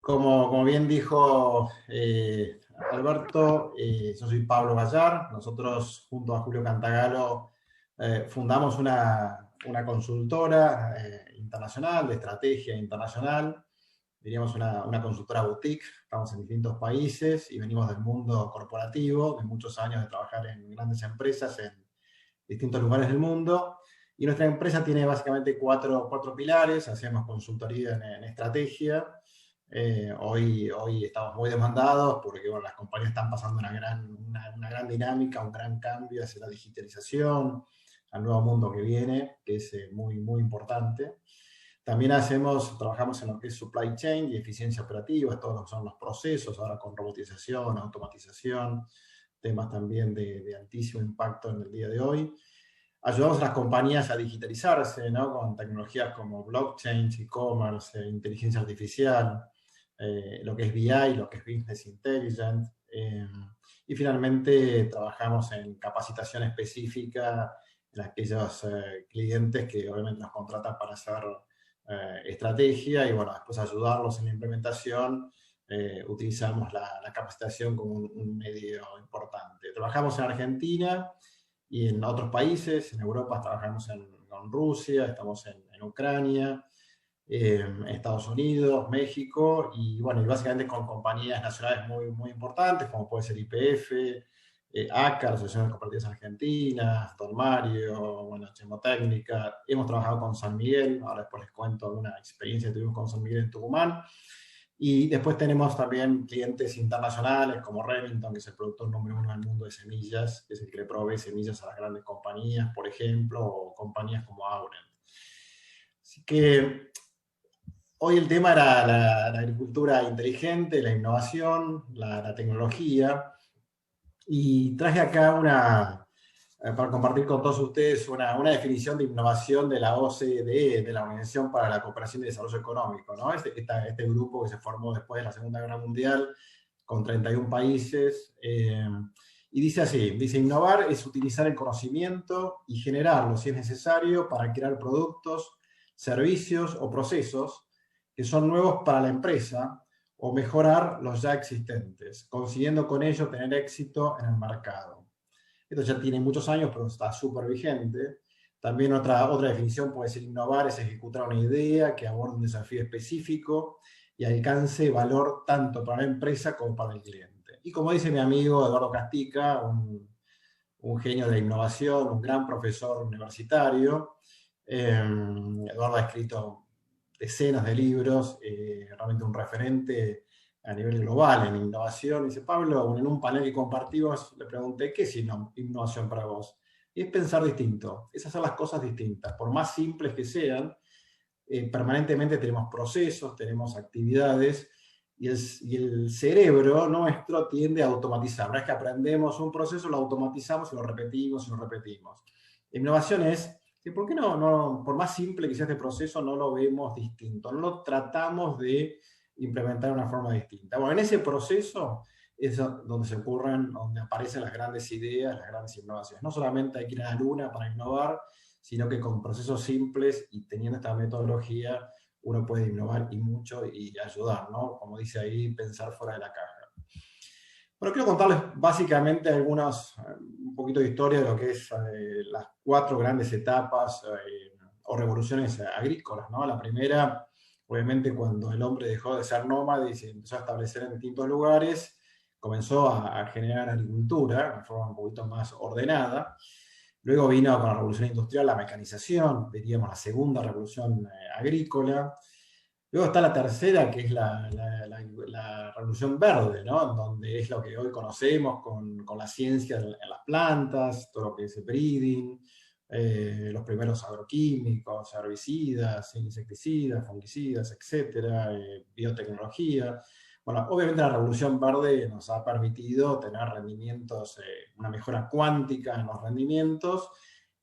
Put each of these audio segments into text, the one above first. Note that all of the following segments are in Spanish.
Como bien dijo Alberto, yo soy Pablo Gallar. Nosotros, junto a Julio Cantagalo, fundamos una consultora internacional, de estrategia internacional, diríamos una consultora boutique. Estamos en distintos países y venimos del mundo corporativo, de muchos años de trabajar en grandes empresas en distintos lugares del mundo. Y nuestra empresa tiene básicamente cuatro pilares. Hacemos consultoría en estrategia. Hoy estamos muy demandados porque bueno, las compañías están pasando una gran dinámica, un gran cambio hacia la digitalización, al nuevo mundo que viene, que es muy importante. También trabajamos en lo que es supply chain y eficiencia operativa, todos lo que son los procesos, ahora con robotización, automatización, temas también de altísimo impacto en el día de hoy. Ayudamos a las compañías a digitalizarse, ¿no? Con tecnologías como blockchain, e-commerce, inteligencia artificial, lo que es BI, lo que es Business Intelligence. Y finalmente trabajamos en capacitación específica en aquellos clientes que obviamente nos contratan para hacer estrategia y bueno, después ayudarlos en la implementación. Utilizamos la capacitación como un medio importante. Trabajamos en Argentina y en otros países. En Europa trabajamos con Rusia, estamos en Ucrania, Estados Unidos, México, y bueno, y básicamente con compañías nacionales muy importantes, como puede ser YPF, ACA, la Asociación de Cooperativas Argentinas, Don Mario, bueno, Chemotécnica. Hemos trabajado con San Miguel, ahora después les cuento alguna experiencia que tuvimos con San Miguel en Tucumán. Y después tenemos también clientes internacionales como Remington, que es el productor número uno del mundo de semillas, que es el que le provee semillas a las grandes compañías, por ejemplo, o compañías como Auren. Así que hoy el tema era la agricultura inteligente, la innovación, la tecnología, y traje acá para compartir con todos ustedes una definición de innovación de la OCDE, de la Organización para la Cooperación y Desarrollo Económico, ¿no? Este grupo que se formó después de la Segunda Guerra Mundial con 31 países, y dice así, dice: innovar es utilizar el conocimiento y generarlo, si es necesario, para crear productos, servicios o procesos que son nuevos para la empresa o mejorar los ya existentes, consiguiendo con ello tener éxito en el mercado. Esto ya tiene muchos años, pero está súper vigente. También otra definición puede ser: innovar es ejecutar una idea que aborda un desafío específico y alcance valor tanto para la empresa como para el cliente. Y como dice mi amigo Eduardo Castica, un genio de la innovación, un gran profesor universitario, Eduardo ha escrito decenas de libros, realmente un referente a nivel global en innovación. Dice: Pablo, en un panel que compartimos, le pregunté: ¿qué es innovación para vos? Y es pensar distinto, es hacer las cosas distintas, por más simples que sean. Permanentemente tenemos procesos, tenemos actividades, y el cerebro nuestro tiende a automatizar. Una vez que aprendemos un proceso, lo automatizamos y lo repetimos y lo repetimos. La innovación es: ¿por qué por más simple que sea este proceso, no lo vemos distinto? No lo tratamos de implementar de una forma distinta. Bueno, en ese proceso es donde aparecen las grandes ideas, las grandes innovaciones. No solamente hay que ir a la luna para innovar, sino que con procesos simples y teniendo esta metodología uno puede innovar y mucho y ayudar, ¿no? Como dice ahí, pensar fuera de la caja. Bueno, quiero contarles básicamente un poquito de historia de lo que es las cuatro grandes etapas o revoluciones agrícolas, ¿no? La primera, obviamente, cuando el hombre dejó de ser nómade y se empezó a establecer en distintos lugares, comenzó a generar agricultura de forma un poquito más ordenada. Luego vino con la revolución industrial la mecanización, diríamos la segunda revolución agrícola. Luego está la tercera, que es la revolución verde, ¿no? Donde es lo que hoy conocemos con la ciencia en las plantas, todo lo que es breeding, los primeros agroquímicos, herbicidas, insecticidas, fungicidas, etcétera, biotecnología. Bueno, obviamente la revolución verde nos ha permitido tener rendimientos, una mejora cuántica en los rendimientos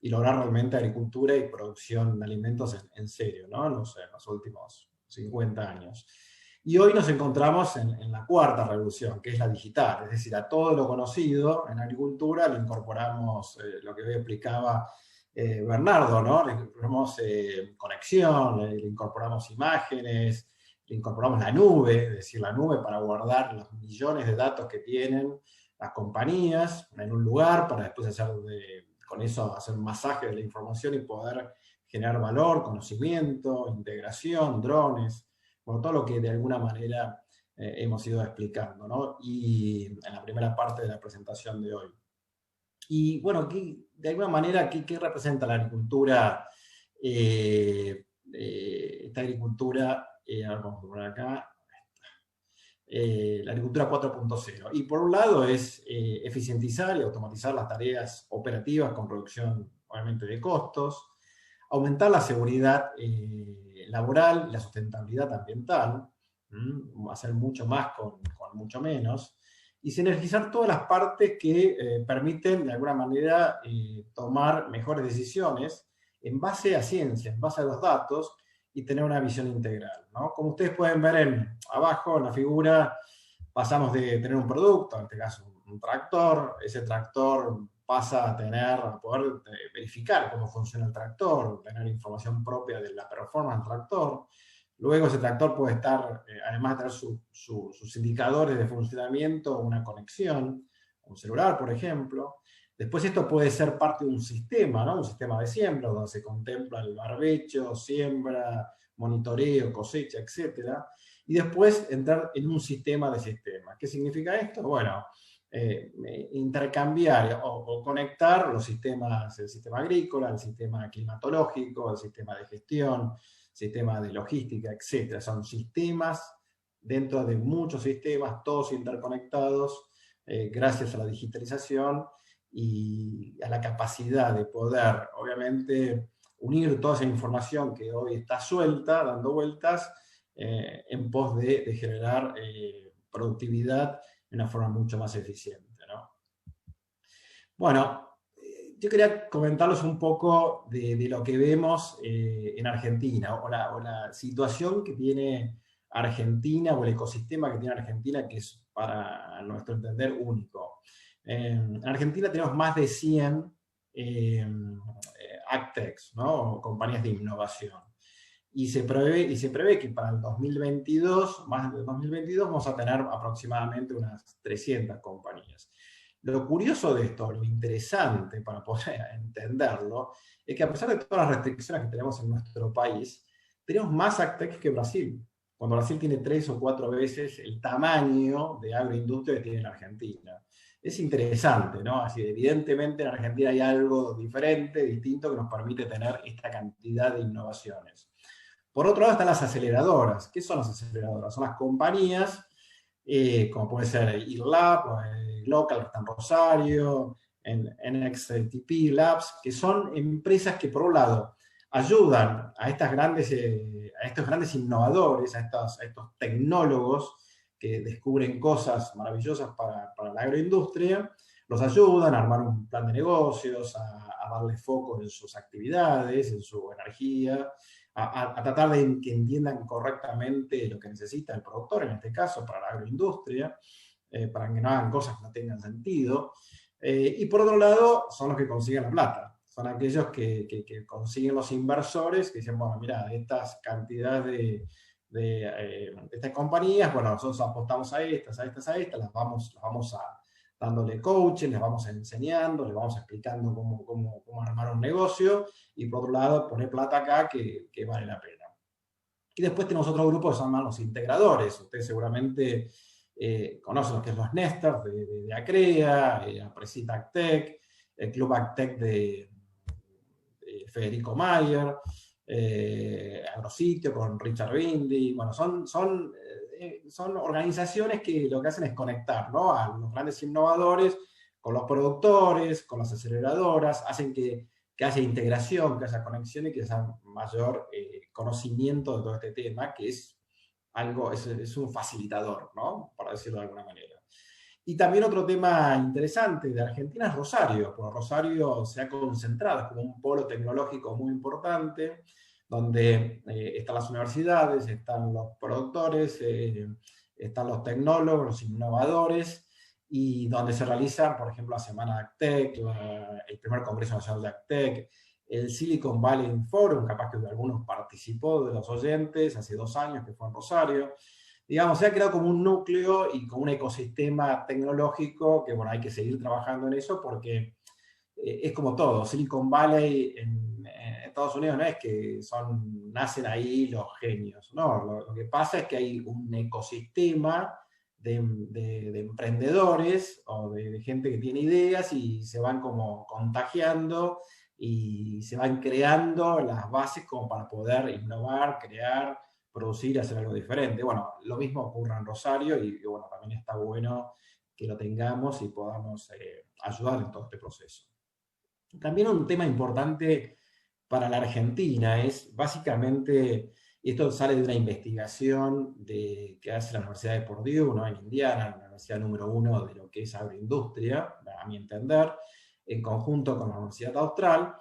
y lograr realmente agricultura y producción de alimentos en serio, ¿no? En los últimos 50 años. Y hoy nos encontramos en la cuarta revolución, que es la digital, es decir, a todo lo conocido en agricultura le incorporamos lo que hoy explicaba Bernardo, ¿no? Le incorporamos conexión, le incorporamos imágenes, le incorporamos la nube, es decir, la nube para guardar los millones de datos que tienen las compañías en un lugar para después con eso hacer un masaje de la información y poder generar valor, conocimiento, integración, drones, bueno, todo lo que de alguna manera hemos ido explicando, ¿no? Y en la primera parte de la presentación de hoy. Y bueno, de alguna manera, ¿qué representa la agricultura? Esta agricultura, ahora vamos a poner acá, la agricultura 4.0. Y por un lado es eficientizar y automatizar las tareas operativas con reducción, obviamente, de costos, aumentar la seguridad laboral y la sustentabilidad ambiental, hacer mucho más con mucho menos, y sinergizar todas las partes que permiten, de alguna manera, tomar mejores decisiones en base a ciencia, en base a los datos, y tener una visión integral, ¿no? Como ustedes pueden ver abajo en la figura, pasamos de tener un producto, en este caso un tractor, ese tractor pasa a poder verificar cómo funciona el tractor, tener información propia de la performance del tractor. Luego ese tractor puede estar, además de tener sus indicadores de funcionamiento, una conexión, un celular, por ejemplo. Después esto puede ser parte de un sistema, ¿no? Un sistema de siembra, donde se contempla el barbecho, siembra, monitoreo, cosecha, etc. Y después entrar en un sistema de sistemas. ¿Qué significa esto? Bueno, intercambiar o conectar los sistemas, el sistema agrícola, el sistema climatológico, el sistema de gestión, sistema de logística, etc. Son sistemas dentro de muchos sistemas, todos interconectados, gracias a la digitalización y a la capacidad de poder, obviamente, unir toda esa información que hoy está suelta, dando vueltas, en pos de generar productividad de una forma mucho más eficiente, ¿no? Bueno, yo quería comentarles un poco de lo que vemos en Argentina, o la situación que tiene Argentina, o el ecosistema que tiene Argentina, que es, para nuestro entender, único. En Argentina tenemos más de 100 AgTechs, ¿no? Compañías de innovación. Y se prevé que para el 2022, más del 2022, vamos a tener aproximadamente unas 300 compañías. Lo curioso de esto, lo interesante para poder entenderlo, es que a pesar de todas las restricciones que tenemos en nuestro país, tenemos más AgTech que Brasil. Cuando Brasil tiene 3 o 4 veces el tamaño de agroindustria que tiene en Argentina. Es interesante, ¿no? Así, evidentemente en Argentina hay algo diferente, distinto, que nos permite tener esta cantidad de innovaciones. Por otro lado están las aceleradoras. ¿Qué son las aceleradoras? Son las compañías, como puede ser IRLab, Local, que está en Rosario, en NXTP Labs, que son empresas que, por un lado, ayudan a estos grandes innovadores, a estos tecnólogos que descubren cosas maravillosas para la agroindustria, los ayudan a armar un plan de negocios, a darle foco en sus actividades, en su energía, a tratar de que entiendan correctamente lo que necesita el productor, en este caso para la agroindustria, para que no hagan cosas que no tengan sentido. Y por otro lado, son los que consiguen la plata. Son aquellos que consiguen los inversores que dicen, bueno, mira, estas cantidades de estas compañías, bueno, nosotros apostamos a estas, las vamos dándole coaching, les vamos enseñando, les vamos explicando cómo armar un negocio, y por otro lado, poner plata acá que vale la pena. Y después tenemos otro grupo que se llaman los integradores. Ustedes seguramente conocen lo que es los Nesters de Acrea, Apresita AgTech, el Club AgTech de Federico Mayer, Agrositio con Richard Bindi. Bueno, son organizaciones que lo que hacen es conectar, ¿no?, a los grandes innovadores con los productores, con las aceleradoras, hacen que haya integración, que haya conexión y que haya mayor conocimiento de todo este tema, que es un facilitador, ¿no?, para decirlo de alguna manera. Y también otro tema interesante de Argentina es Rosario, porque Rosario se ha concentrado como un polo tecnológico muy importante, donde están las universidades, están los productores, están los tecnólogos, los innovadores, y donde se realiza, por ejemplo, la Semana de AgTech, el primer Congreso Nacional de AgTech, el Silicon Valley Forum, capaz que algunos participó de los oyentes, hace 2 años que fue en Rosario. Digamos, se ha creado como un núcleo y como un ecosistema tecnológico que, bueno, hay que seguir trabajando en eso porque es como todo. Silicon Valley en Estados Unidos no es que nacen ahí los genios, no. Lo que pasa es que hay un ecosistema de emprendedores o de gente que tiene ideas y se van como contagiando y se van creando las bases como para poder innovar, crear, producir, hacer algo diferente. Bueno, lo mismo ocurre en Rosario y bueno, también está bueno que lo tengamos y podamos ayudar en todo este proceso. También un tema importante para la Argentina es básicamente, y esto sale de una investigación que hace la Universidad de Purdue, ¿no? En Indiana, la universidad número 1 de lo que es agroindustria, a mi entender, en conjunto con la Universidad Austral,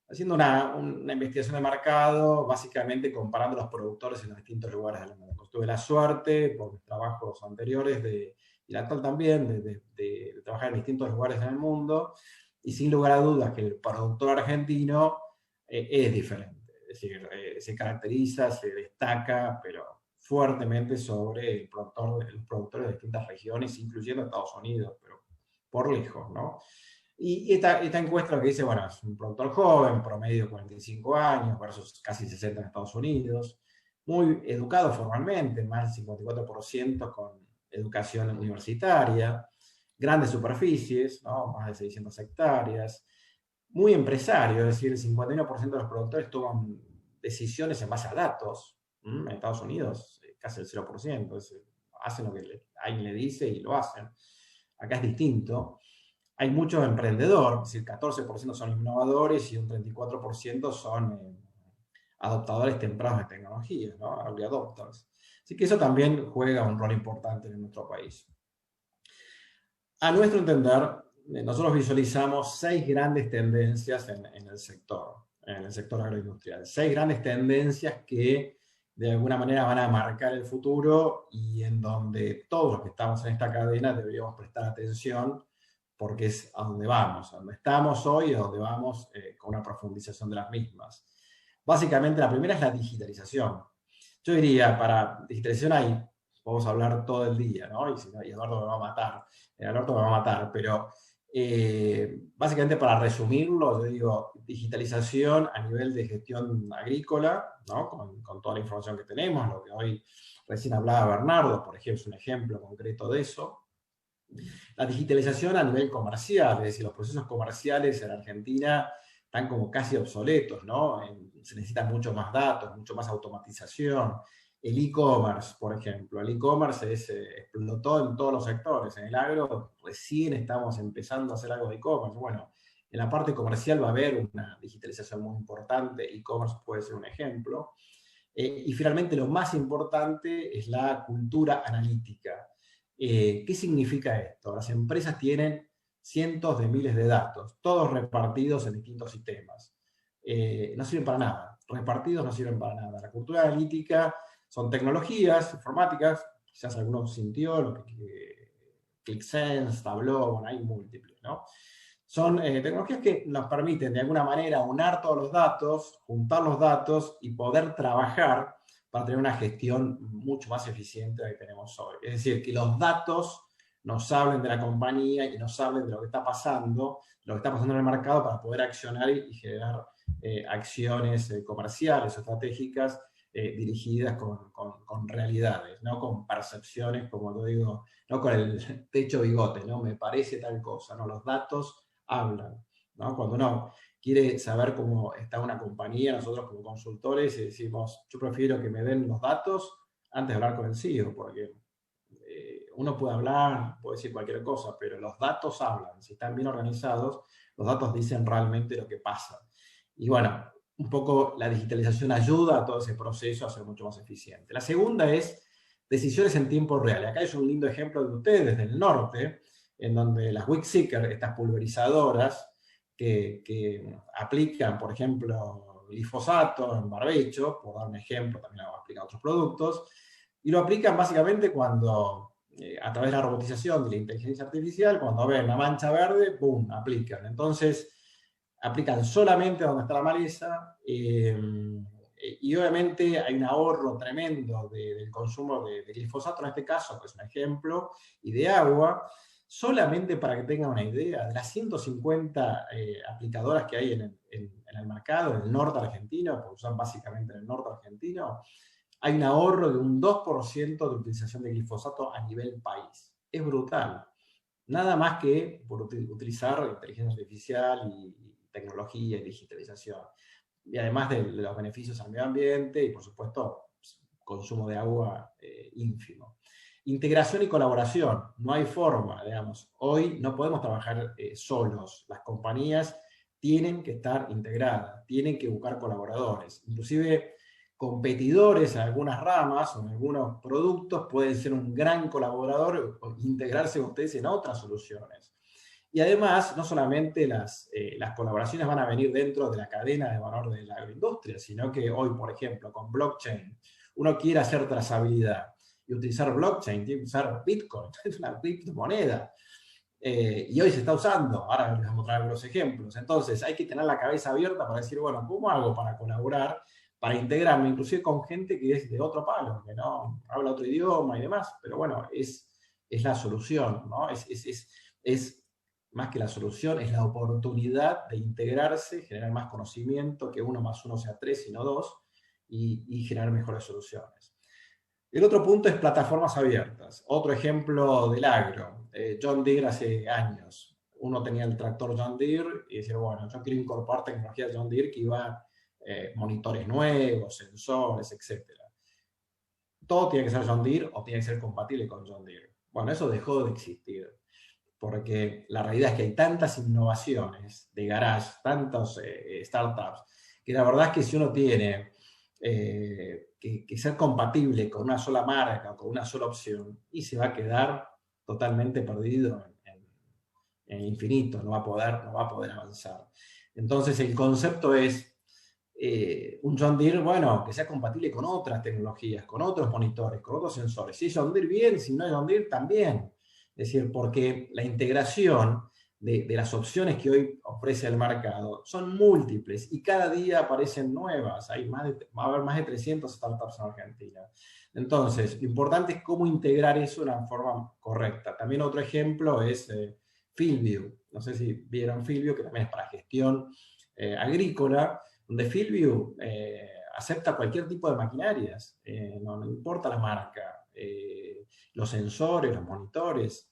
haciendo una investigación de mercado, básicamente comparando los productores en los distintos lugares del mundo. Tuve la suerte, por mis trabajos anteriores, y la actual también, de trabajar en distintos lugares en el mundo, y sin lugar a dudas que el productor argentino es diferente. Es decir, se caracteriza, se destaca, pero fuertemente sobre los productores de distintas regiones, incluyendo Estados Unidos, pero por lejos, ¿no? Y esta encuesta lo que dice, bueno, es un productor joven, promedio 45 años, versus casi 60 en Estados Unidos, muy educado formalmente, más del 54% con educación universitaria, grandes superficies, ¿no? Más de 600 hectáreas, muy empresario, es decir, el 51% de los productores toman decisiones en base a datos. En Estados Unidos, casi el 0%, hacen lo que alguien le dice y lo hacen. Acá es distinto. Hay muchos emprendedores, es decir, 14% son innovadores y un 34% son adoptadores tempranos de tecnología, ¿no? Early adopters. Así que eso también juega un rol importante en nuestro país. A nuestro entender, nosotros visualizamos 6 grandes tendencias en el sector agroindustrial. 6 grandes tendencias que de alguna manera van a marcar el futuro y en donde todos los que estamos en esta cadena deberíamos prestar atención porque es a donde vamos, a donde estamos hoy y a donde vamos con una profundización de las mismas. Básicamente la primera es la digitalización. Yo diría, para digitalización podemos hablar todo el día, ¿no? Y Eduardo me va a matar. Alberto me va a matar, pero básicamente para resumirlo, yo digo digitalización a nivel de gestión agrícola, ¿no? Con toda la información que tenemos, lo que hoy recién hablaba Bernardo, por ejemplo, es un ejemplo concreto de eso. La digitalización a nivel comercial, es decir, los procesos comerciales en Argentina están como casi obsoletos, ¿no? Se necesitan mucho más datos, mucho más automatización. El e-commerce, por ejemplo, el e-commerce explotó en todos los sectores. En el agro recién estamos empezando a hacer algo de e-commerce. Bueno, en la parte comercial va a haber una digitalización muy importante, e-commerce puede ser un ejemplo. Y finalmente lo más importante es la cultura analítica. ¿Qué significa esto? Las empresas tienen cientos de miles de datos, todos repartidos en distintos sistemas. No sirven para nada. Repartidos no sirven para nada. La cultura analítica son tecnologías informáticas, quizás algunos sintió, lo que ClickSense, Tableau, bueno, hay múltiples, ¿no? Son tecnologías que nos permiten de alguna manera unar todos los datos, juntar los datos y poder trabajar para tener una gestión mucho más eficiente de la que tenemos hoy. Es decir, que los datos nos hablen de la compañía y nos hablen de lo que está pasando en el mercado para poder accionar y generar acciones comerciales o estratégicas dirigidas con realidades, no con percepciones, como lo digo, no con el techo bigote, ¿no? Me parece tal cosa, ¿no? Los datos hablan, ¿no? Cuando uno quiere saber cómo está una compañía, nosotros como consultores decimos, yo prefiero que me den los datos antes de hablar con el CEO, porque uno puede hablar, puede decir cualquier cosa, pero los datos hablan, si están bien organizados, los datos dicen realmente lo que pasa. Y bueno, un poco la digitalización ayuda a todo ese proceso a ser mucho más eficiente. La segunda es decisiones en tiempo real. Acá es un lindo ejemplo de ustedes del norte, en donde las WIC-Seeker, estas pulverizadoras que aplican, por ejemplo, glifosato en barbecho, por dar un ejemplo, también lo aplican a otros productos, y lo aplican básicamente cuando, a través de la robotización, de la inteligencia artificial, cuando ven una mancha verde, ¡pum!, aplican. Entonces, aplican solamente donde está la maleza, y obviamente hay un ahorro tremendo del consumo de glifosato en este caso, que es un ejemplo, y de agua. Solamente para que tengan una idea, de las 150 aplicadoras que hay en el mercado, en el norte argentino, porque son básicamente en el norte argentino, hay un ahorro de un 2% de utilización de glifosato a nivel país. Es brutal. Nada más que por utilizar inteligencia artificial y tecnología y digitalización. Y además de los beneficios al medio ambiente y, por supuesto, consumo de agua ínfimo. Integración y colaboración. No hay forma, digamos. Hoy no podemos trabajar solos. Las compañías tienen que estar integradas, tienen que buscar colaboradores. Inclusive competidores en algunas ramas o en algunos productos pueden ser un gran colaborador o integrarse con ustedes en otras soluciones. Y además, no solamente las colaboraciones van a venir dentro de la cadena de valor de la agroindustria, sino que hoy, por ejemplo, con blockchain, uno quiere hacer trazabilidad y utilizar blockchain, tiene que usar Bitcoin, es una criptomoneda. Y hoy se está usando, ahora les voy a mostrar algunos ejemplos. Entonces, hay que tener la cabeza abierta para decir, bueno, ¿cómo hago para colaborar, para integrarme, inclusive con gente que es de otro palo, que no habla otro idioma y demás? Pero bueno, es la solución, ¿no? Es más que la solución, es la oportunidad de integrarse, generar más conocimiento, que 1 más 1 sea 3 y no 2, y generar mejores soluciones. El otro punto es plataformas abiertas. Otro ejemplo del agro. John Deere hace años. Uno tenía el tractor John Deere y decía, bueno, yo quiero incorporar tecnología John Deere que iba monitores nuevos, sensores, etc. Todo tiene que ser John Deere o tiene que ser compatible con John Deere. Bueno, eso dejó de existir, porque la realidad es que hay tantas innovaciones de garage, tantos startups, que la verdad es que si uno tiene que ser compatible con una sola marca o con una sola opción, y se va a quedar totalmente perdido en el infinito, no va a poder avanzar. Entonces el concepto es un John Deere, bueno, que sea compatible con otras tecnologías, con otros monitores, con otros sensores. Si es John Deere, bien, si no es John Deere, también. Es decir, porque la integración de las opciones que hoy ofrece el mercado son múltiples y cada día aparecen nuevas. Va a haber más de 300 startups en Argentina. Entonces, lo importante es cómo integrar eso de una forma correcta. También otro ejemplo es FieldView. No sé si vieron FieldView, que también es para gestión agrícola, donde FieldView acepta cualquier tipo de maquinarias, no importa la marca, los sensores, los monitores.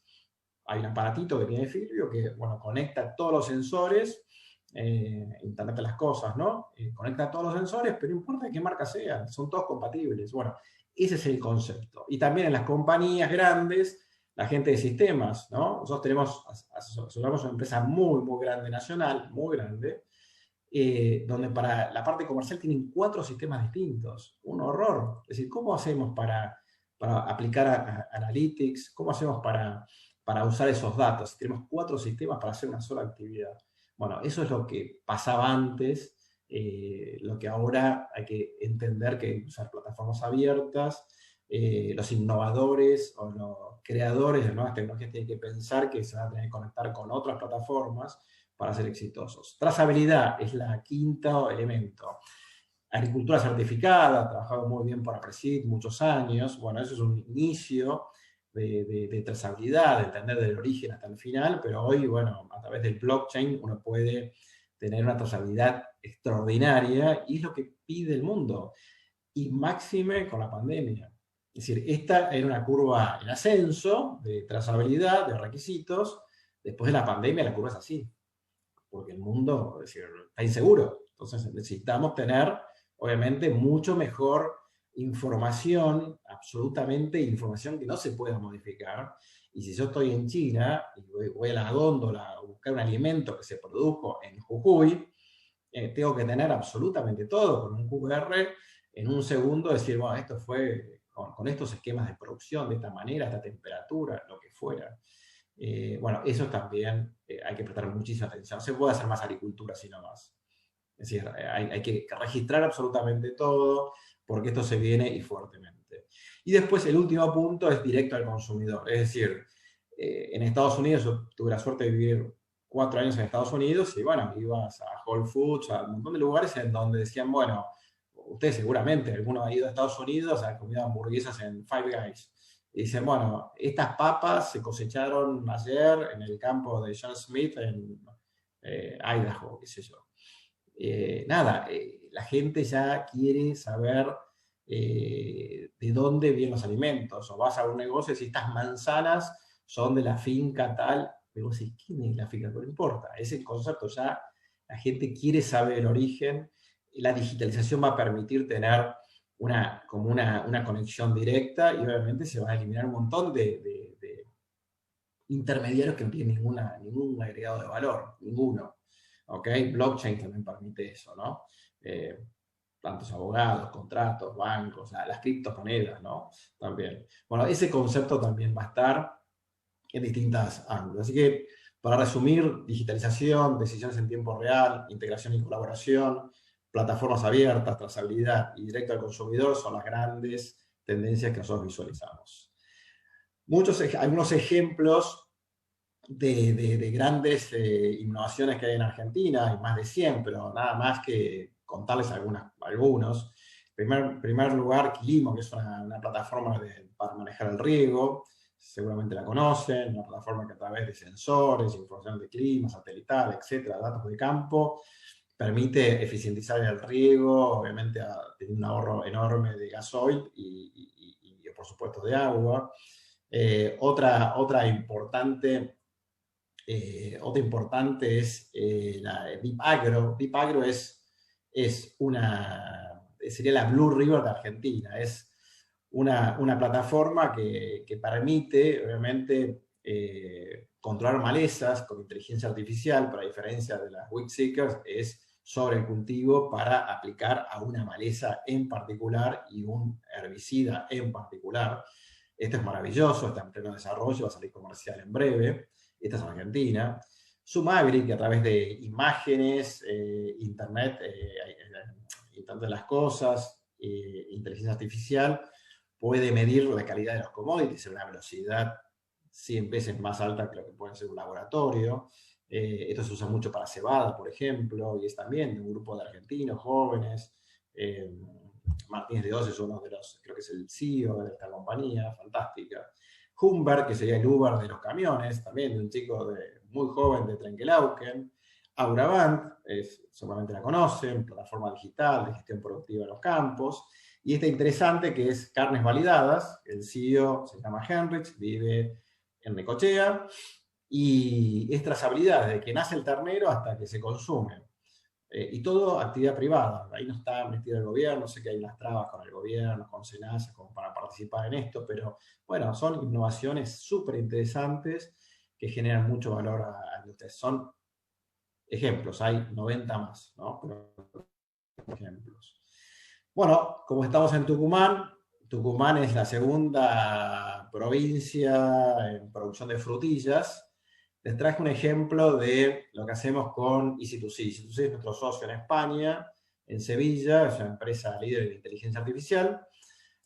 Hay un aparatito que tiene FieldView que, bueno, conecta todos los sensores, Internet de las cosas, ¿no? Conecta todos los sensores, pero no importa de qué marca sean, son todos compatibles. Bueno, ese es el concepto. Y también en las compañías grandes, la gente de sistemas, ¿no? Nosotros asesoramos una empresa muy, muy grande, nacional, muy grande, donde para la parte comercial tienen 4 sistemas distintos. Un horror. Es decir, ¿cómo hacemos para aplicar Analytics? ¿Cómo hacemos para usar esos datos? Tenemos 4 sistemas para hacer una sola actividad. Bueno, eso es lo que pasaba antes, lo que ahora hay que entender que hay que usar plataformas abiertas. Los innovadores o los creadores de nuevas tecnologías tienen que pensar que se van a tener que conectar con otras plataformas para ser exitosos. Trazabilidad es la quinto elemento. Agricultura certificada, trabajado muy bien por APRESID muchos años. Bueno, eso es un inicio de trazabilidad, de entender del origen hasta el final, pero hoy, bueno, a través del blockchain uno puede tener una trazabilidad extraordinaria y es lo que pide el mundo. Y máxime con la pandemia. Es decir, esta era una curva en ascenso de trazabilidad, de requisitos. Después de la pandemia la curva es así, porque el mundo, es decir, está inseguro. Entonces necesitamos tener, obviamente, mucho mejor información, absolutamente información que no se pueda modificar. Y si yo estoy en China y voy a la góndola a buscar un alimento que se produjo en Jujuy, tengo que tener absolutamente todo con un QR en un segundo, decir, bueno, esto fue con estos esquemas de producción, de esta manera, esta temperatura, lo que fuera. Bueno, eso también hay que prestar muchísima atención. No se puede hacer más agricultura sino más. Es decir, hay que registrar absolutamente todo, porque esto se viene y fuertemente. Y después el último punto es directo al consumidor. Es decir, en Estados Unidos yo tuve la suerte de vivir 4 años en Estados Unidos y bueno, ibas a Whole Foods, a un montón de lugares en donde decían, bueno, ustedes seguramente, alguno ha ido a Estados Unidos, ha comido hamburguesas en Five Guys. Y dicen, bueno, estas papas se cosecharon ayer en el campo de John Smith en Idaho, qué sé yo. Nada, la gente ya quiere saber de dónde vienen los alimentos. O vas a un negocio y si estas manzanas son de la finca tal, pero vos decís, ¿quién es la finca? No importa, ese concepto ya, la gente quiere saber el origen. La digitalización va a permitir tener una conexión directa y obviamente se van a eliminar un montón de intermediarios que no tienen ningún agregado de valor, ninguno. ¿Ok? Blockchain también permite eso, ¿no? Tantos abogados, contratos, bancos, las criptomonedas, ¿no? También. Bueno, ese concepto también va a estar en distintas ángulos. Así que, para resumir, digitalización, decisiones en tiempo real, integración y colaboración, plataformas abiertas, trazabilidad y directo al consumidor son las grandes tendencias que nosotros visualizamos. Algunos ejemplos de grandes innovaciones que hay en Argentina, hay más de 100, pero nada más que contarles algunos. En primer lugar, Quilimo, que es una plataforma para manejar el riego, seguramente la conocen, una plataforma que a través de sensores, información de clima, satelital, etcétera, datos de campo, permite eficientizar el riego, obviamente tiene un ahorro enorme de gasoil y por supuesto de agua. Otra importante es la Deep Agro. Deep Agro sería la Blue River de Argentina. Es una plataforma que permite, obviamente, controlar malezas con inteligencia artificial, pero a diferencia de las Weed Seekers, es sobre el cultivo para aplicar a una maleza en particular y un herbicida en particular. Esto es maravilloso, está en pleno desarrollo, va a salir comercial en breve. Esta es Argentina. Sumagri, que a través de imágenes, Internet de las cosas, inteligencia artificial, puede medir la calidad de los commodities a una velocidad 100 veces más alta que lo que puede ser un laboratorio. Esto se usa mucho para cebada, por ejemplo, y es también de un grupo de argentinos jóvenes. Martínez de Oz es uno de los, creo que es el CEO de esta compañía, fantástica. Humber, que sería el Uber de los camiones, también de un chico muy joven de Trenkelauken. Auravant, seguramente la conocen, plataforma digital de gestión productiva de los campos. Y esta interesante que es Carnes Validadas, el CEO se llama Henrich, vive en Necochea, y es trazabilidad desde que nace el ternero hasta que se consume. Y todo actividad privada, ahí no está metido el gobierno, sé que hay unas trabas con el gobierno, con SENASA, como para participar en esto, pero bueno, son innovaciones súper interesantes que generan mucho valor a la industria. Son ejemplos, hay 90 más, ¿no? Pero, ejemplos. Bueno, como estamos en Tucumán, Tucumán es la segunda provincia en producción de frutillas. Les traje un ejemplo de lo que hacemos con Easy2C. Easy2C es nuestro socio en España, en Sevilla, es una empresa líder de inteligencia artificial,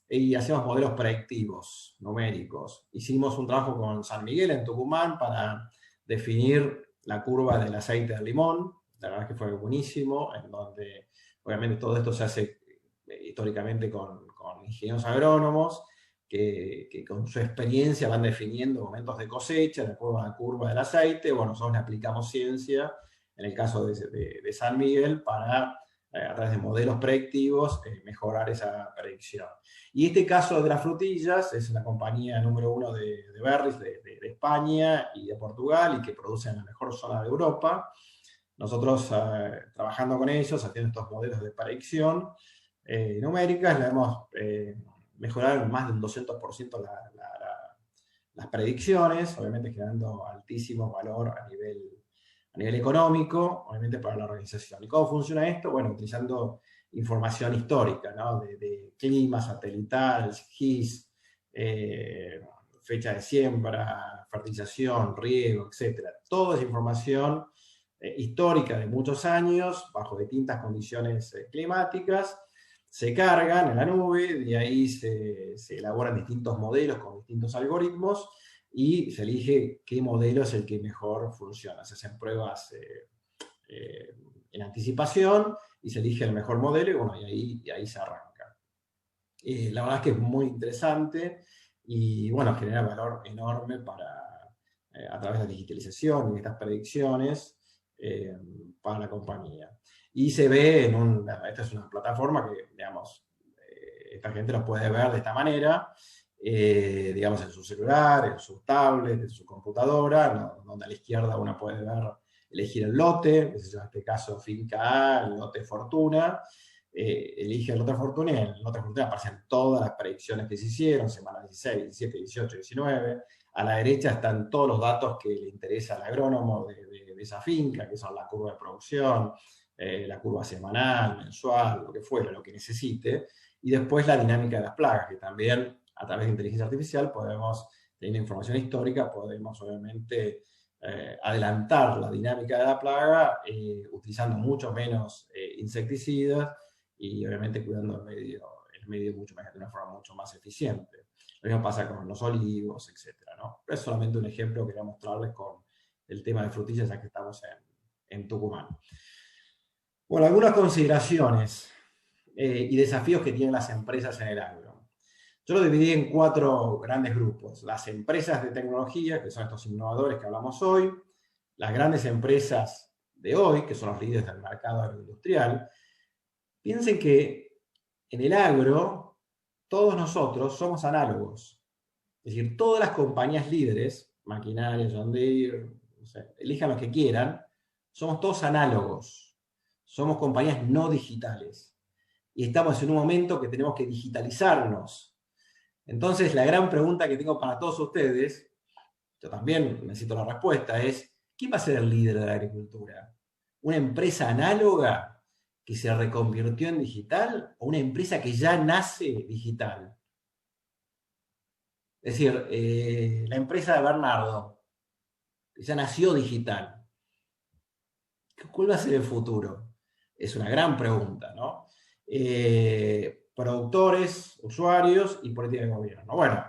y hacemos modelos predictivos, numéricos. Hicimos un trabajo con San Miguel en Tucumán para definir la curva del aceite de limón. La verdad es que fue buenísimo, en donde obviamente todo esto se hace históricamente con ingenieros agrónomos, que con su experiencia van definiendo momentos de cosecha de acuerdo a la curva del aceite. Bueno, nosotros le aplicamos ciencia, en el caso de San Miguel, para, a través de modelos predictivos, mejorar esa predicción. Y este caso de las frutillas es la compañía número 1 de berries de España y de Portugal, y que produce en la mejor zona de Europa. Nosotros, trabajando con ellos, haciendo estos modelos de predicción numéricas, le hemos mejorado más de un 200% las predicciones, obviamente generando altísimo valor a nivel económico, obviamente para la organización. ¿Y cómo funciona esto? Bueno, utilizando información histórica, ¿no? de clima, satelital, GIS, fecha de siembra, fertilización, riego, etc. Toda esa información histórica de muchos años, bajo distintas condiciones climáticas, se cargan en la nube, de ahí se elaboran distintos modelos con distintos algoritmos, y se elige qué modelo es el que mejor funciona. Se hacen pruebas en anticipación y se elige el mejor modelo y bueno, y ahí se arranca. La verdad es que es muy interesante y bueno, genera valor enorme a través de la digitalización y estas predicciones eh, para la compañía. Y se ve esta es una plataforma que, digamos, esta gente lo puede ver de esta manera, digamos, en su celular, en su tablet, en su computadora, donde a la izquierda uno puede ver, elegir el lote, en este caso finca A, el lote Fortuna, elige el lote Fortuna y en el lote Fortuna aparecen todas las predicciones que se hicieron, semana 16, 17, 18, 19. A la derecha están todos los datos que le interesa al agrónomo de esa finca, que son la curva de producción, la curva semanal, mensual, lo que fuera, lo que necesite. Y después la dinámica de las plagas, que también a través de inteligencia artificial podemos, teniendo información histórica, podemos obviamente adelantar la dinámica de la plaga utilizando mucho menos insecticidas y obviamente cuidando el medio mucho más, de una forma mucho más eficiente. Lo mismo pasa con los olivos, etcétera, ¿no? Es solamente un ejemplo que quería mostrarles con el tema de frutillas, ya que estamos en Tucumán. Bueno, algunas consideraciones y desafíos que tienen las empresas en el agro. Yo lo dividí en 4 grandes grupos. Las empresas de tecnología, que son estos innovadores que hablamos hoy, las grandes empresas de hoy, que son los líderes del mercado agroindustrial. Piensen que en el agro, todos nosotros somos análogos. Es decir, todas las compañías líderes, maquinaria, John Deere, no sé, elijan los que quieran, somos todos análogos. Somos compañías no digitales. Y estamos en un momento que tenemos que digitalizarnos. Entonces, la gran pregunta que tengo para todos ustedes, yo también necesito la respuesta, es, ¿quién va a ser el líder de la agricultura? ¿Una empresa análoga que se reconvirtió en digital o una empresa que ya nace digital? Es decir, la empresa de Bernardo, que ya nació digital. ¿Cuál va a ser el futuro? Es una gran pregunta, ¿no? Productores, usuarios y política de gobierno. Bueno,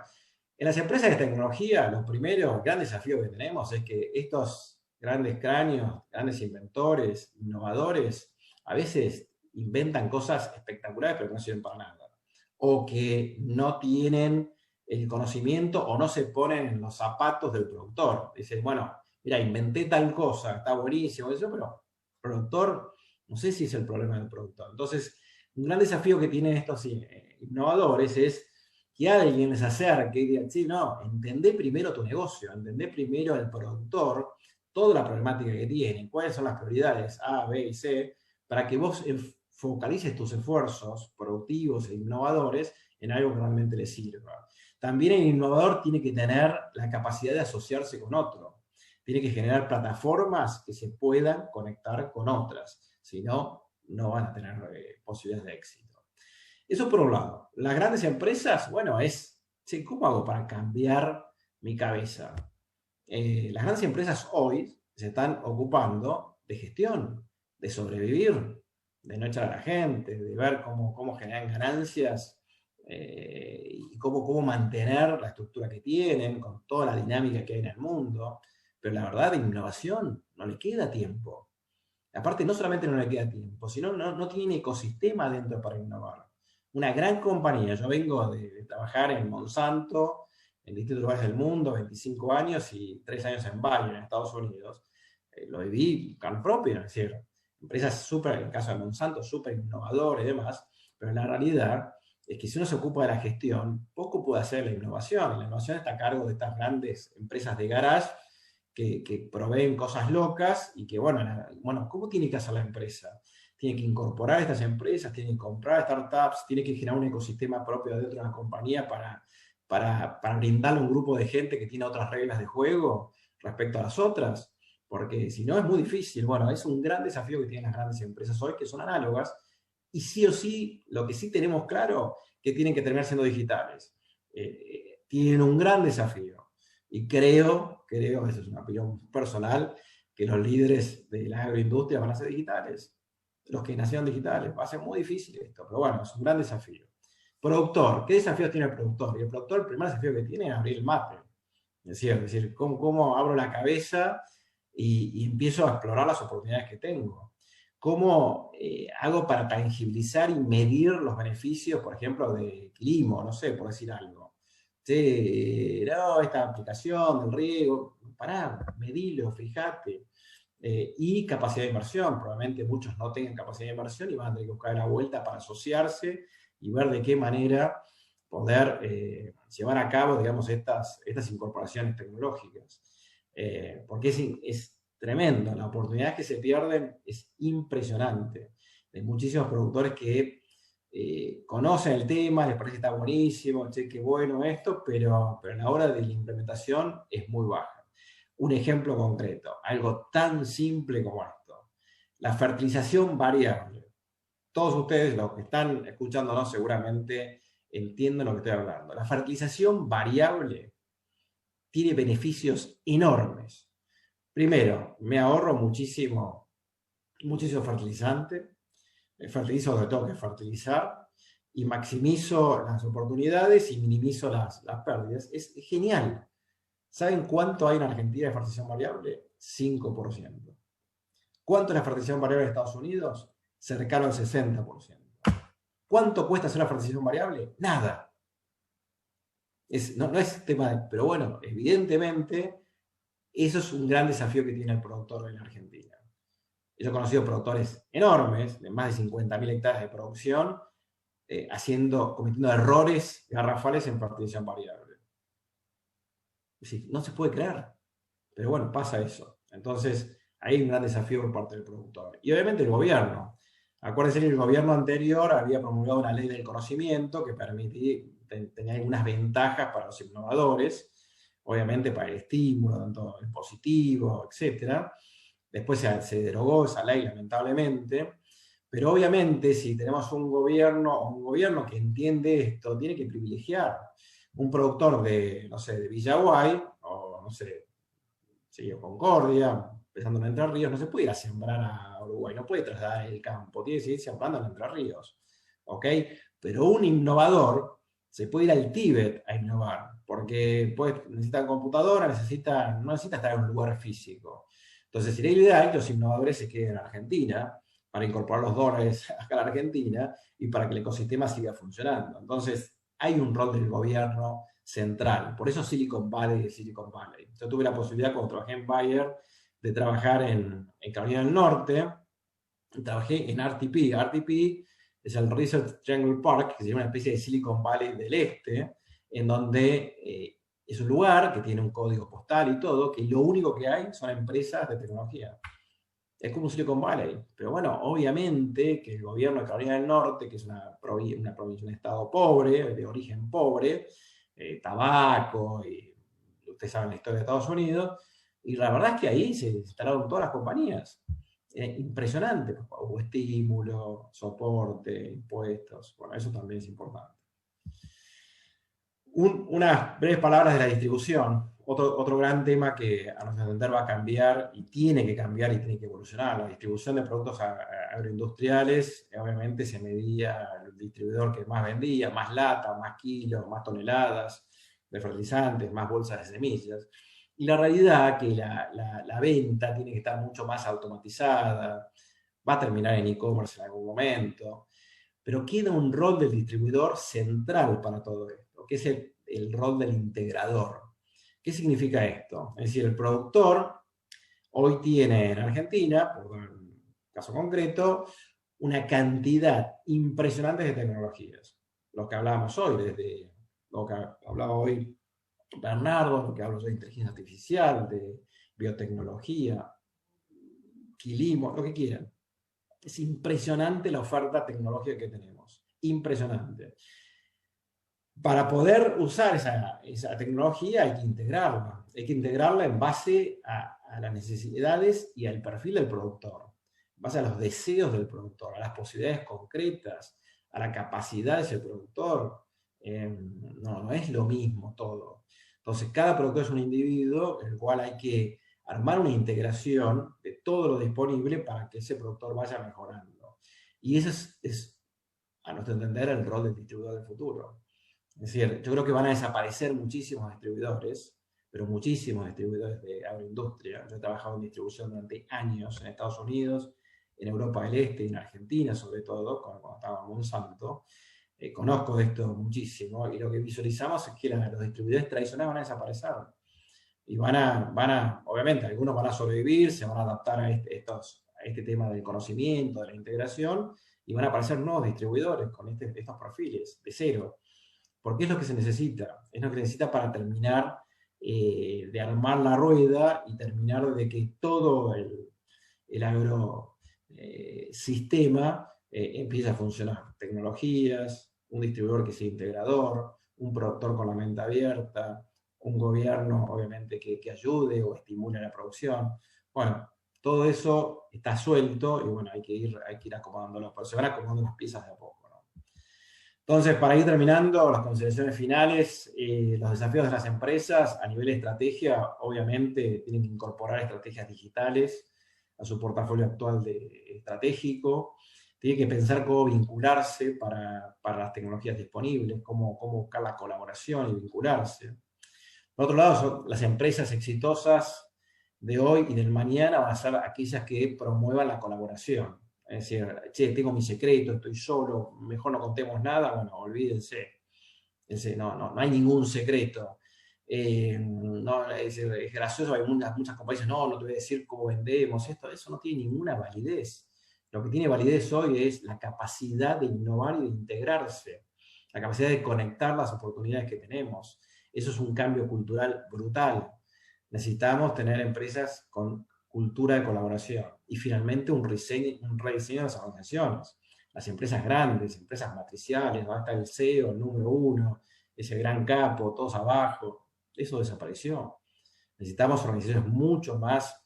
en las empresas de tecnología, los primeros grandes desafíos que tenemos es que estos grandes cráneos, grandes inventores, innovadores, a veces inventan cosas espectaculares pero que no sirven para nada. O que no tienen el conocimiento o no se ponen en los zapatos del productor. Dicen, bueno, mira, inventé tal cosa, está buenísimo, eso, pero el productor, no sé si es el problema del productor. Entonces, un gran desafío que tienen estos innovadores es que alguien les acerque y diga, sí, no, entendé primero tu negocio, entendé primero el productor, toda la problemática que tiene, cuáles son las prioridades A, B y C, para que vos focalices tus esfuerzos productivos e innovadores en algo que realmente les sirva. También el innovador tiene que tener la capacidad de asociarse con otro. Tiene que generar plataformas que se puedan conectar con otras. Si no, no van a tener posibilidades de éxito. Eso por un lado. Las grandes empresas, bueno, ¿cómo hago para cambiar mi cabeza? Las grandes empresas hoy se están ocupando de gestión, de sobrevivir, de no echar a la gente, de ver cómo generan ganancias y cómo mantener la estructura que tienen, con toda la dinámica que hay en el mundo. Pero la verdad, de innovación no le queda tiempo. Aparte, no solamente no le queda tiempo, sino no tiene ecosistema dentro para innovar. Una gran compañía, yo vengo de trabajar en Monsanto, en distintos lugares del mundo, 25 años y 3 años en Bayer, en Estados Unidos. Lo viví con propio, es decir, empresas súper, en el caso de Monsanto, súper innovadoras y demás, pero la realidad es que si uno se ocupa de la gestión, poco puede hacer la innovación. La innovación está a cargo de estas grandes empresas de garage que proveen cosas locas y que, bueno, ¿cómo tiene que hacer la empresa? Tiene que incorporar estas empresas, tiene que comprar startups, tiene que generar un ecosistema propio dentro de la compañía para brindarle a un grupo de gente que tiene otras reglas de juego respecto a las otras, porque si no es muy difícil. Bueno, es un gran desafío que tienen las grandes empresas hoy, que son análogas, y sí o sí, lo que sí tenemos claro, que tienen que terminar siendo digitales. Tienen un gran desafío, y creo, esa es una opinión personal, que los líderes de la agroindustria van a ser digitales, los que nacieron digitales. Va a ser muy difícil esto, pero bueno, es un gran desafío. Productor, ¿qué desafíos tiene el productor? Y el productor, el primer desafío que tiene es abrir el mate. Es decir, cómo abro la cabeza y empiezo a explorar las oportunidades que tengo. ¿Cómo hago para tangibilizar y medir los beneficios, por ejemplo, de clima, no sé, por decir algo? Sí, no, esta aplicación del riego, pará, medilo, fíjate. Y capacidad de inversión. Probablemente muchos no tengan capacidad de inversión y van a tener que buscar la vuelta para asociarse y ver de qué manera poder llevar a cabo, digamos, estas incorporaciones tecnológicas. Porque es tremendo, la oportunidad que se pierden es impresionante. Hay muchísimos productores que conocen el tema, les parece que está buenísimo, che, qué bueno esto, pero a la hora de la implementación es muy baja. Un ejemplo concreto, algo tan simple como esto. La fertilización variable. Todos ustedes, los que están escuchándonos, seguramente entienden lo que estoy hablando. La fertilización variable tiene beneficios enormes. Primero, me ahorro muchísimo fertilizante, fertilizo donde tengo que fertilizar y maximizo las oportunidades y minimizo las pérdidas. Es genial. ¿Saben cuánto hay en Argentina de fertilización variable? 5%. ¿Cuánto es la fertilización variable en Estados Unidos? Cercano al 60%. ¿Cuánto cuesta hacer una fertilización variable? Nada. No es tema de... Pero bueno, evidentemente, eso es un gran desafío que tiene el productor en Argentina. Yo he conocido productores enormes, de más de 50.000 hectáreas de producción, cometiendo errores garrafales en fertilización variable. Es decir, no se puede creer. Pero bueno, pasa eso. Entonces, hay un gran desafío por parte del productor. Y obviamente el gobierno. Acuérdense que el gobierno anterior había promulgado una ley del conocimiento que tenía algunas ventajas para los innovadores, obviamente para el estímulo, tanto el positivo, etc. Después se derogó esa ley, lamentablemente. Pero obviamente, si tenemos un gobierno que entiende esto, tiene que privilegiar un productor de, no sé, de Villaguay, o no sé, sí, o Concordia, empezando en Entre Ríos, no se puede ir a sembrar a Uruguay, no puede trasladar el campo, tiene que seguir sembrando en Entre Ríos, ¿ok? Pero un innovador se puede ir al Tíbet a innovar, porque necesita computadora, no necesita estar en un lugar físico. Entonces sería ideal que los innovadores se queden en Argentina para incorporar los dólares acá a la Argentina y para que el ecosistema siga funcionando. Entonces hay un rol del gobierno central. Por eso Silicon Valley es Silicon Valley. Yo tuve la posibilidad cuando trabajé en Bayer de trabajar en Carolina del Norte. Trabajé en RTP. RTP es el Research Triangle Park, que sería una especie de Silicon Valley del Este, en donde es un lugar que tiene un código postal y todo, que lo único que hay son empresas de tecnología. Es como un Silicon Valley. Pero bueno, obviamente que el gobierno de Carolina del Norte, que es una provincia, un estado pobre, de origen pobre, tabaco, y ustedes saben la historia de Estados Unidos, y la verdad es que ahí se instalaron todas las compañías. Impresionante. Hubo estímulo, soporte, impuestos. Bueno, eso también es importante. Unas breves palabras de la distribución. Otro gran tema que a nuestro entender va a cambiar y tiene que cambiar y tiene que evolucionar. La distribución de productos agroindustriales, obviamente se medía el distribuidor que más vendía, más lata, más kilos, más toneladas de fertilizantes, más bolsas de semillas. Y la realidad es que la venta tiene que estar mucho más automatizada, va a terminar en e-commerce en algún momento, pero queda un rol del distribuidor central para todo esto, que es el rol del integrador. ¿Qué significa esto? Es decir, el productor hoy tiene en Argentina, por un caso concreto, una cantidad impresionante de tecnologías. Lo que hablábamos hoy, desde lo que hablaba hoy Bernardo, lo que hablo yo de inteligencia artificial, de biotecnología, quilimo, lo que quieran. Es impresionante la oferta tecnológica que tenemos. Impresionante. Para poder usar esa tecnología hay que integrarla. Hay que integrarla en base a las necesidades y al perfil del productor. En base a los deseos del productor, a las posibilidades concretas, a la capacidad de ese productor. No es lo mismo todo. Entonces, cada productor es un individuo en el cual hay que armar una integración de todo lo disponible para que ese productor vaya mejorando. Y ese es, a nuestro entender, el rol del distribuidor del futuro. Es decir, yo creo que van a desaparecer muchísimos distribuidores, pero muchísimos distribuidores de agroindustria. Yo he trabajado en distribución durante años en Estados Unidos, en Europa del Este y en Argentina, sobre todo, cuando estaba en Monsanto. Conozco de esto muchísimo, y lo que visualizamos es que los distribuidores tradicionales van a desaparecer. Y obviamente, algunos van a sobrevivir, se van a adaptar a este tema del conocimiento, de la integración, y van a aparecer nuevos distribuidores con estos perfiles de cero. Porque es lo que se necesita. Es lo que se necesita para terminar de armar la rueda y terminar de que todo el agrosistema empiece a funcionar. Tecnologías, un distribuidor que sea integrador, un productor con la mente abierta, un gobierno, obviamente, que ayude o estimule la producción. Bueno, todo eso está suelto y bueno, hay que ir acomodándolo, pero se van acomodando las piezas de a poco, ¿no? Entonces, para ir terminando, las consideraciones finales, los desafíos de las empresas a nivel de estrategia, obviamente, tienen que incorporar estrategias digitales a su portafolio actual estratégico, tiene que pensar cómo vincularse para las tecnologías disponibles, cómo buscar la colaboración y vincularse. Por otro lado, las empresas exitosas de hoy y del mañana van a ser aquellas que promuevan la colaboración. Es decir, che, tengo mi secreto, estoy solo, mejor no contemos nada. Bueno, olvídense. No hay ningún secreto. No, es gracioso, hay muchas compañías, no te voy a decir cómo vendemos, eso no tiene ninguna validez. Lo que tiene validez hoy es la capacidad de innovar y de integrarse, la capacidad de conectar las oportunidades que tenemos. Eso es un cambio cultural brutal. Necesitamos tener empresas con cultura de colaboración y finalmente un rediseño de las organizaciones. Las empresas grandes, empresas matriciales, donde está el CEO, el número uno, ese gran capo, todos abajo, eso desapareció. Necesitamos organizaciones mucho más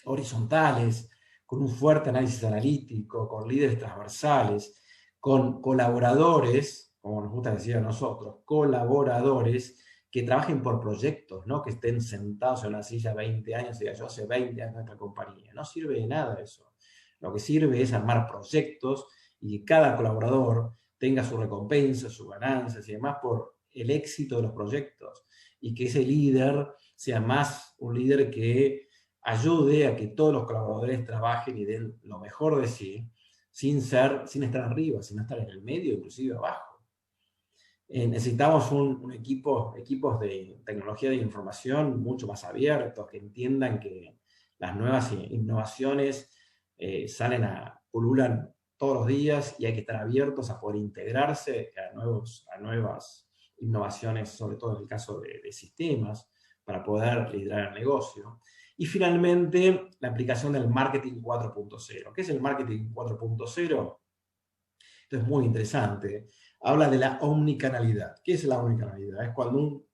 horizontales, con un fuerte análisis analítico, con líderes transversales, con colaboradores, como nos gusta decir a nosotros, colaboradores que trabajen por proyectos, no que estén sentados en una silla 20 años y digan, yo hace 20 años en esta compañía. No sirve de nada eso. Lo que sirve es armar proyectos y que cada colaborador tenga su recompensa, sus ganancias y demás por el éxito de los proyectos. Y que ese líder sea más un líder que ayude a que todos los colaboradores trabajen y den lo mejor de sí, sin estar arriba, sin estar en el medio, inclusive abajo. Necesitamos equipos de tecnología de información mucho más abiertos, que entiendan que las nuevas innovaciones pululan todos los días y hay que estar abiertos a poder integrarse a nuevas innovaciones, sobre todo en el caso de sistemas, para poder liderar el negocio. Y finalmente, la aplicación del marketing 4.0. ¿Qué es el marketing 4.0? Esto es muy interesante. Habla de la omnicanalidad. ¿Qué es la omnicanalidad? Es cuando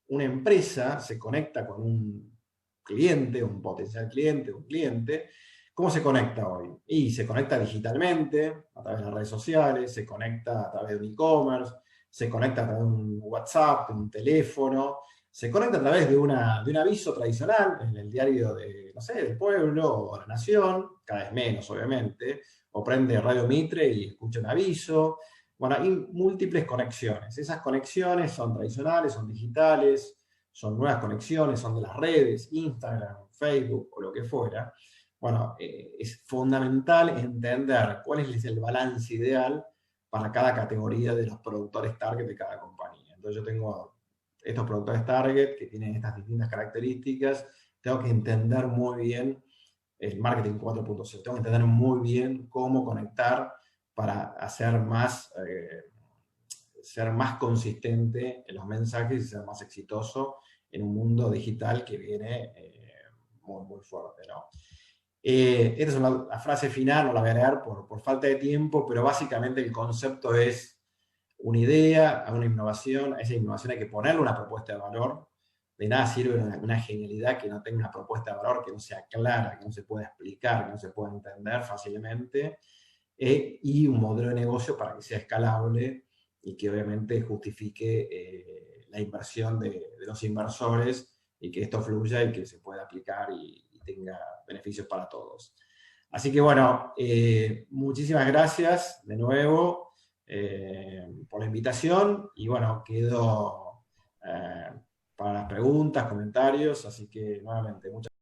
una empresa se conecta con un cliente, un potencial cliente, un cliente. ¿Cómo se conecta hoy? Y se conecta digitalmente, a través de las redes sociales, se conecta a través de un e-commerce, se conecta a través de un WhatsApp, de un teléfono, se conecta a través de un aviso tradicional en el diario del pueblo o la nación, cada vez menos obviamente, o prende Radio Mitre y escucha un aviso. Bueno, hay múltiples conexiones. Esas conexiones son tradicionales, son digitales, son nuevas conexiones, son de las redes, Instagram, Facebook o lo que fuera. Bueno, es fundamental entender cuál es el balance ideal para cada categoría de los productores target de cada compañía. Entonces yo tengo estos productores target que tienen estas distintas características, tengo que entender muy bien el marketing 4.0, tengo que entender muy bien cómo conectar para ser más consistente en los mensajes y ser más exitoso en un mundo digital que viene muy, muy fuerte, ¿no? Esta es la frase final, no la voy a leer por falta de tiempo, pero básicamente el concepto es una idea, a una innovación, a esa innovación hay que ponerle una propuesta de valor. De nada sirve una genialidad que no tenga una propuesta de valor, que no sea clara, que no se pueda explicar, que no se pueda entender fácilmente, y un modelo de negocio para que sea escalable y que obviamente justifique la inversión de los inversores y que esto fluya y que se pueda aplicar y tenga beneficios para todos. Así que bueno, muchísimas gracias de nuevo por la invitación y bueno, quedo para las preguntas, comentarios, así que nuevamente, muchas